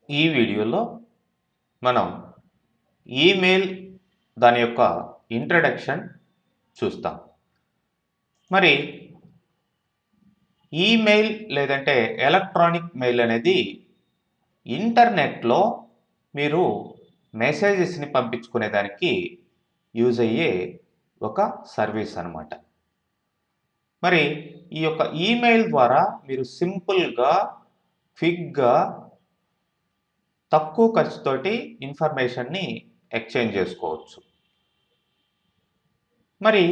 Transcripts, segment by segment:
ఈ వీడియోలో మనం ఈమెయిల్ దాని యొక్క ఇంట్రడక్షన్ చూస్తాం. మరి ఈమెయిల్ లేదంటే ఎలక్ట్రానిక్ మెయిల్ అనేది ఇంటర్నెట్లో మీరు మెసేజెస్ని పంపించుకునేదానికి యూజ్ అయ్యే ఒక సర్వీస్ అన్నమాట. మరి ఈ యొక్క ఈమెయిల్ ద్వారా మీరు సింపుల్గా, క్విక్గా, తక్కువ ఖర్చుతోటి ఇన్ఫర్మేషన్ని ఎక్స్చేంజ్ చేసుకోవచ్చు. మరి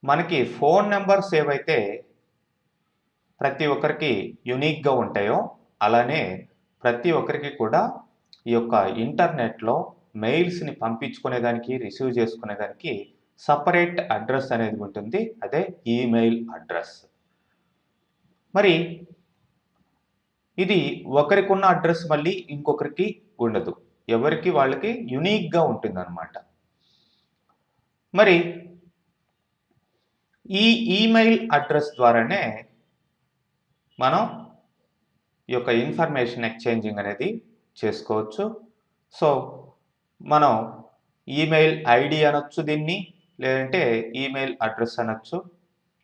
మనకి ఫోన్ నెంబర్స్ ఏవైతే ప్రతి ఒక్కరికి యునిక్గా ఉంటాయో అలానే ప్రతి ఒక్కరికి కూడా ఈ యొక్క ఇంటర్నెట్లో మెయిల్స్ని పంపించుకునేదానికి, రిసీవ్ చేసుకునేదానికి సపరేట్ అడ్రస్ అనేది ఉంటుంది. అదే ఈమెయిల్ అడ్రస్. మరి ఇది ఒకరికి ఉన్న అడ్రస్ మళ్ళీ ఇంకొకరికి ఉండదు. ఎవరికి వాళ్ళకి యునిక్గా ఉంటుందన్నమాట. మరి ఈ ఈమెయిల్ అడ్రస్ ద్వారానే మనం ఈ యొక్క ఇన్ఫర్మేషన్ ఎక్స్చేంజింగ్ అనేది చేసుకోవచ్చు. సో మనం ఈమెయిల్ ఐడి అనొచ్చు దీన్ని, లేదంటే ఈమెయిల్ అడ్రస్ అనొచ్చు,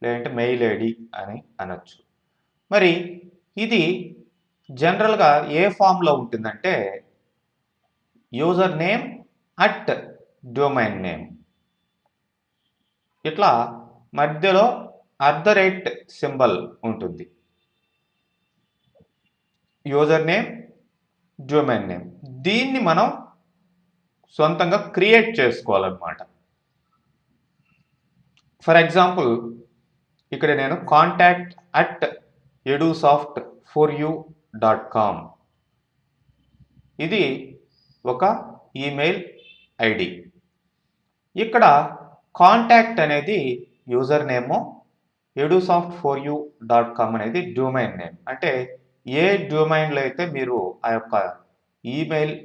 లేదంటే మెయిల్ ఐడి అని అనొచ్చు. మరి ఇది జనరల్గా ఏ ఫామ్లో ఉంటుందంటే user name at domain name, ఇట్లా మధ్యలో @ సింబల్ ఉంటుంది. యూజర్ నేమ్, డొమైన్ నేమ్, దీన్ని మనం సొంతంగా క్రియేట్ చేసుకోవాలన్నమాట. ఫర్ ఎగ్జాంపుల్ ఇక్కడ నేను contact@edusoft4u.com, ఇది ఒక ఈమెయిల్ ఐడి. ఇక్కడ కాంటాక్ట్ అనేది యూజర్ నేము, edusoft4u.com అనేది డొమైన్ నేమ్. అంటే ఏ డొమైన్లో అయితే మీరు ఆ యొక్క ఈమెయిల్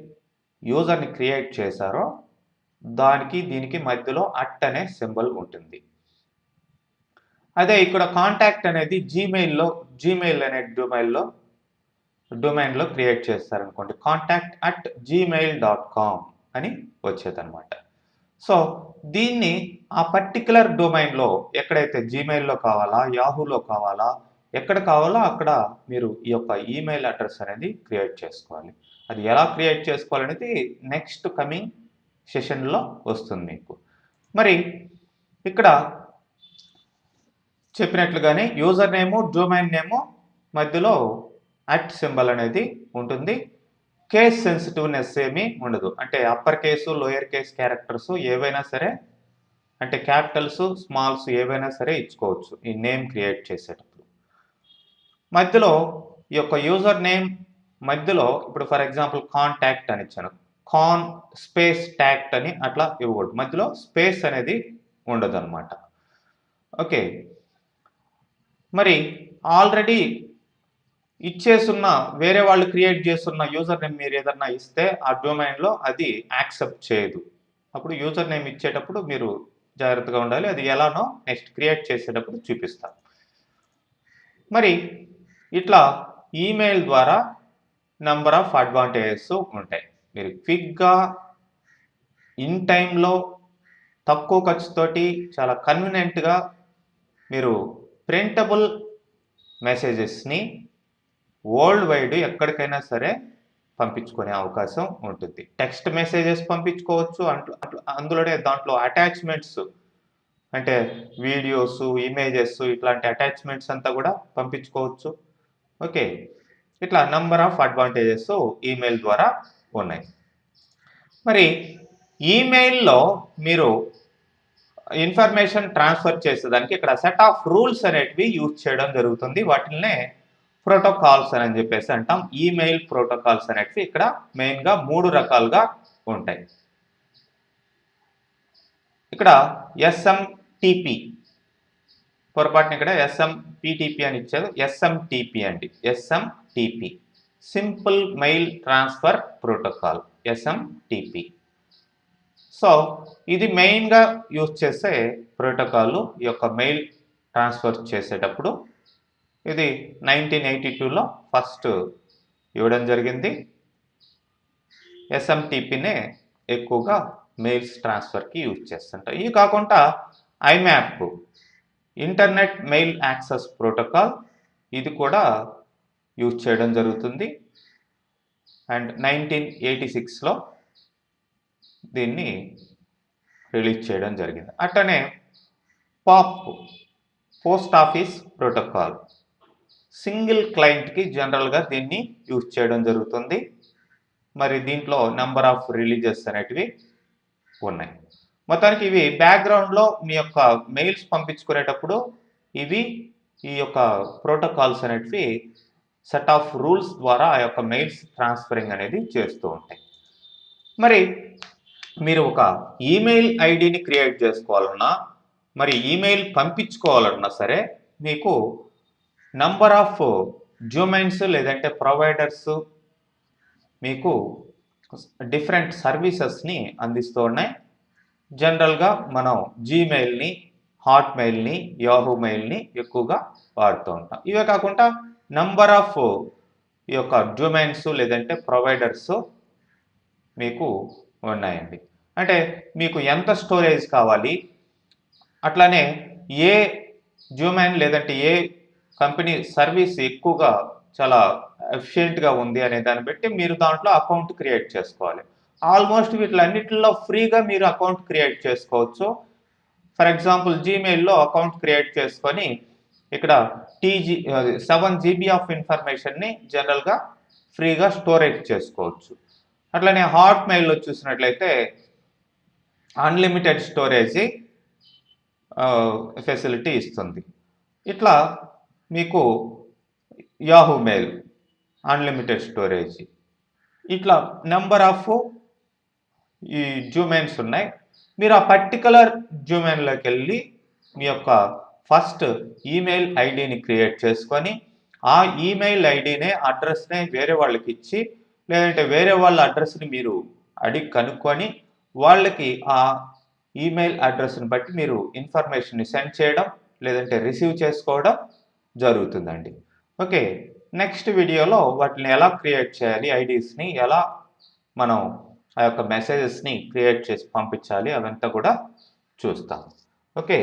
యూజర్ని క్రియేట్ చేశారో దానికి దీనికి మధ్యలో అనే సింబల్ ఉంటుంది. అదే ఇక్కడ కాంటాక్ట్ అనేది జీమెయిల్ అనే డొమైన్లో క్రియేట్ చేస్తారనుకోండి, contact@gmail.com అని వచ్చేదన్నమాట. సో దీన్ని ఆ పర్టికులర్ డొమైన్లో ఎక్కడైతే జీమెయిల్లో కావాలా, యాహూలో కావాలా, ఎక్కడ కావాలో అక్కడ మీరు ఈ యొక్క ఈమెయిల్ అడ్రస్ అనేది క్రియేట్ చేసుకోవాలి. అది ఎలా క్రియేట్ చేసుకోవాలనేది నెక్స్ట్ కమింగ్ సెషన్లో వస్తుంది మీకు. మరి ఇక్కడ చెప్పినట్లుగానే యూజర్ నేము, డొమైన్ నేము మధ్యలో సింబల్ అనేది ఉంటుంది. కేస్ సెన్సిటివ్నెస్ ఏమీ ఉండదు. అంటే upper case, lower case characters ఏవైనా సరే, అంటే క్యాపిటల్స్, స్మాల్స్ ఏవైనా సరే ఇచ్చుకోవచ్చు ఈ నేమ్ క్రియేట్ చేసేటప్పుడు. మధ్యలో ఈ యొక్క యూజర్ నేమ్ మధ్యలో ఇప్పుడు ఫర్ ఎగ్జాంపుల్ కాంటాక్ట్ అని ఇచ్చాను, స్పేస్ టాక్ట్ అని అట్లా ఇవ్వకూడదు. మధ్యలో స్పేస్ అనేది ఉండదు అనమాట. ఓకే, మరి ఆల్రెడీ ఇచ్చేసున్న వేరే వాళ్ళు క్రియేట్ చేస్తున్న యూజర్ నేమ్ మీరు ఏదన్నా ఇస్తే ఆ డొమైన్లో అది యాక్సెప్ట్ చేయదు. అప్పుడు యూజర్ నేమ్ ఇచ్చేటప్పుడు మీరు జాగ్రత్తగా ఉండాలి. అది ఎలానో నెక్స్ట్ క్రియేట్ చేసేటప్పుడు చూపిస్తాను. మరి ఇట్లా ఈమెయిల్ ద్వారా నెంబర్ ఆఫ్ అడ్వాంటేజెస్ ఉంటాయి. మీరు క్విక్గా, ఇన్ టైంలో, తక్కువ ఖర్చుతోటి, చాలా కన్వీనియంట్గా మీరు ప్రింటబుల్ మెసేజెస్ని వరల్డ్ వైడ్ ఎక్కడికైనా సరే పంపించుకునే అవకాశం ఉంటుంది. టెక్స్ట్ మెసేజెస్ పంపించుకోవచ్చు, అందులోనే దాంట్లో అటాచ్మెంట్స్ అంటే వీడియోస్, ఇమేజెస్, ఇట్లాంటి అటాచ్మెంట్స్ అంతా కూడా పంపించుకోవచ్చు. ఓకే, ఇట్లా నెంబర్ ఆఫ్ అడ్వాంటేజెస్ ఈమెయిల్ ద్వారా ఉన్నాయి. మరి ఈమెయిల్లో మీరు ఇన్ఫర్మేషన్ ట్రాన్స్ఫర్ చేసేదానికి ఇక్కడ సెట్ ఆఫ్ రూల్స్ అనేటివి యూజ్ చేయడం జరుగుతుంది. వాటినే ప్రోటోకాల్స్ అని చెప్పేసి అంటాం. ఈమెయిల్ ప్రోటోకాల్స్ అనేటివి ఇక్కడ మెయిన్గా 3 రకాలుగా ఉంటాయి. ఇక్కడ SMTP, పొరపాటున ఇక్కడ SMPTP అని ఇచ్చారు, SMTP అండి. SMTP, simple mail transfer protocol, SMTP. So ఇది మెయిన్గా యూజ్ చేసే ప్రోటోకాల్ ఈ యొక్క మెయిల్ ట్రాన్స్ఫర్ చేసేటప్పుడు. ఇది 1982లో ఫస్ట్ ఇవ్వడం జరిగింది. ఎస్ఎంటిపినే ఎక్కువగా మెయిల్స్ ట్రాన్స్ఫర్కి యూజ్ చేస్తుంటారు. ఇవి కాకుండా ఐమ్యాప్, ఇంటర్నెట్ మెయిల్ యాక్సెస్ ప్రోటోకాల్, ఇది కూడా యూజ్ చేయడం జరుగుతుంది. అండ్ 1986లో దీన్ని రిలీజ్ చేయడం జరిగింది. అట్లనే pop, post office protocol, single క్లయింట్కి జనరల్గా దీన్ని యూజ్ చేయడం జరుగుతుంది. మరి దీంట్లో నెంబర్ ఆఫ్ రిలీజెస్ అనేటివి ఉన్నాయి. మొత్తానికి ఇవి బ్యాక్గ్రౌండ్లో మీ యొక్క మెయిల్స్ పంపించుకునేటప్పుడు ఇవి ఈ యొక్క ప్రోటోకాల్స్ అనేటివి సెట్ ఆఫ్ రూల్స్ ద్వారా ఆ యొక్క మెయిల్స్ ట్రాన్స్ఫరింగ్ అనేది చేస్తూ ఉంటాయి. మరి మీరు ఒక ఈమెయిల్ ఐడిని క్రియేట్ చేసుకోవాలన్నా, మరి ఈమెయిల్ పంపించుకోవాలన్నా సరే మీకు నంబర్ ఆఫ్ డొమైన్స్ లేదంటే ప్రొవైడర్స్ మీకు డిఫరెంట్ సర్వీసెస్ని అందిస్తూ ఉన్నాయి. జనరల్గా మనం జీమెయిల్ని, హాట్మెయిల్ని, యాహూ మెయిల్ని ఎక్కువగా వాడుతూ ఉంటాం. ఇవే కాకుండా నంబర్ ఆఫ్ ఈ యొక్క డొమైన్స్ లేదంటే ప్రొవైడర్స్ మీకు ఉన్నాయండి. అంటే మీకు ఎంత స్టోరేజ్ కావాలి, అట్లానే ఏ డొమైన్ లేదంటే ఏ కంపెనీ సర్వీస్ ఎక్కువగా చాలా ఎఫిషియెంట్గా ఉంది అనే దాన్ని బట్టి మీరు దాంట్లో అకౌంట్ క్రియేట్ చేసుకోవాలి. ఆల్మోస్ట్ వీటిలన్నిటిలో ఫ్రీగా మీరు అకౌంట్ క్రియేట్ చేసుకోవచ్చు. ఫర్ ఎగ్జాంపుల్ జీమెయిల్లో అకౌంట్ క్రియేట్ చేసుకొని ఇక్కడ 7 GB ఆఫ్ ఇన్ఫర్మేషన్ని జనరల్గా ఫ్రీగా స్టోరేజ్ చేసుకోవచ్చు. అట్లనే హాట్మెయిల్లో చూసినట్లయితే అన్లిమిటెడ్ స్టోరేజ్ ఫెసిలిటీ ఇస్తుంది. ఇట్లా మీకు యాహూ మెయిల్ అన్లిమిటెడ్ స్టోరేజ్, ఇట్లా నెంబర్ ఆఫ్ ఈ డొమైన్స్ ఉన్నాయి. మీరు ఆ పర్టికులర్ డొమైన్లోకి వెళ్ళి మీ యొక్క ఫస్ట్ ఈమెయిల్ ఐడిని క్రియేట్ చేసుకొని ఆ ఈమెయిల్ ఐడినే అడ్రస్నే వేరే వాళ్ళకి ఇచ్చి, లేదంటే వేరే వాళ్ళ అడ్రస్ని మీరు అడిగి కనుక్కొని వాళ్ళకి ఆ ఈమెయిల్ అడ్రస్ని బట్టి మీరు ఇన్ఫర్మేషన్ని సెండ్ చేయడం లేదంటే రిసీవ్ చేసుకోవడం జరుగుతుందండి. ఓకే, నెక్స్ట్ వీడియోలో వాటిని ఎలా క్రియేట్ చేయాలి, ఐడీస్ని ఎలా మనం ఆ యొక్క మెసేజెస్ని క్రియేట్ చేసి పంపించాలి అవంతా కూడా చూస్తాం. ఓకే.